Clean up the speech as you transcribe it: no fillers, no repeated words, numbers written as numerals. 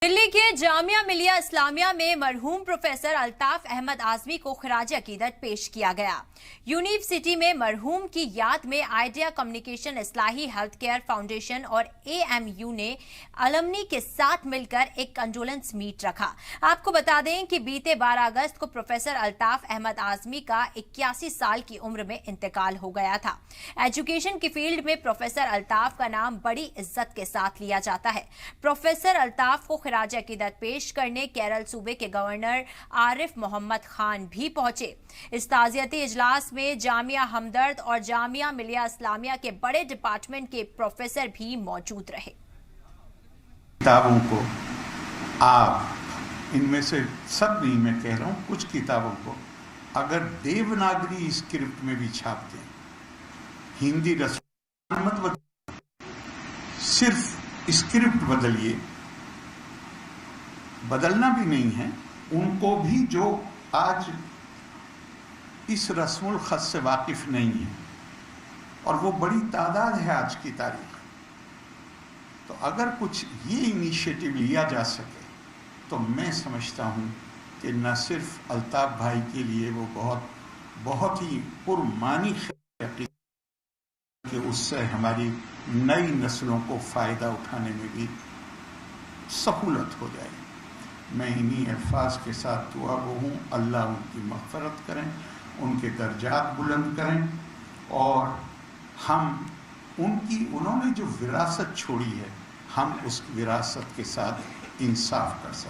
दिल्ली के जामिया मिलिया इस्लामिया में मरहूम प्रोफेसर अल्ताफ अहमद आजमी को खराज अकीदत पेश किया गया। यूनिवर्सिटी में मरहूम की याद में idea communication Islahi health care foundation और AMU ने अलमनी के साथ मिलकर एक कंडोलेंस मीट रखा। आपको बता दें कि बीते 12 अगस्त को प्रोफेसर अल्ताफ अहमद आजमी का 81 साल की उम्र में इंतकाल हो गया था। एजुकेशन की फील्ड में प्रोफेसर अल्ताफ का नाम बड़ी इज्जत के साथ लिया जाता है। प्रोफेसर अल्ताफ को खराज अकीदत पेश करने केरल सूबे के गवर्नर आरिफ मोहम्मद खान भी पहुंचे। इस ताजियती इजलास में जामिया हमदर्द और जामिया मिलिया इस्लामिया के बड़े डिपार्टमेंट के प्रोफेसर भी मौजूद रहे। किताबों को आप इनमें से सब नहीं, मैं कह रहा हूं कुछ किताबों को अगर देवनागरी स्क्रिप्ट में भी छाप दें, हिंदी रस्म मत बदलिए, सिर्फ स्क्रिप्ट बदलिए, बदलना भी नहीं है, उनको भी जो आज इस रस्मुल खत से वाकिफ नहीं है, और वो बड़ी तादाद है आज की तारीख, तो अगर कुछ ये इनिशिएटिव लिया जा सके तो मैं समझता हूँ कि न सिर्फ अल्ताफ भाई के लिए वो बहुत ही पुरमानी कि उससे हमारी नई नस्लों को फ़ायदा उठाने में भी सहूलत हो जाए। मैं इन्हीं अल्फाज के साथ दुआ गो हूँ, अल्लाह उनकी मग़फ़िरत करें, उनके दर्जात बुलंद करें, और हम उन्होंने जो विरासत छोड़ी है, हम उस विरासत के साथ इंसाफ कर सकें।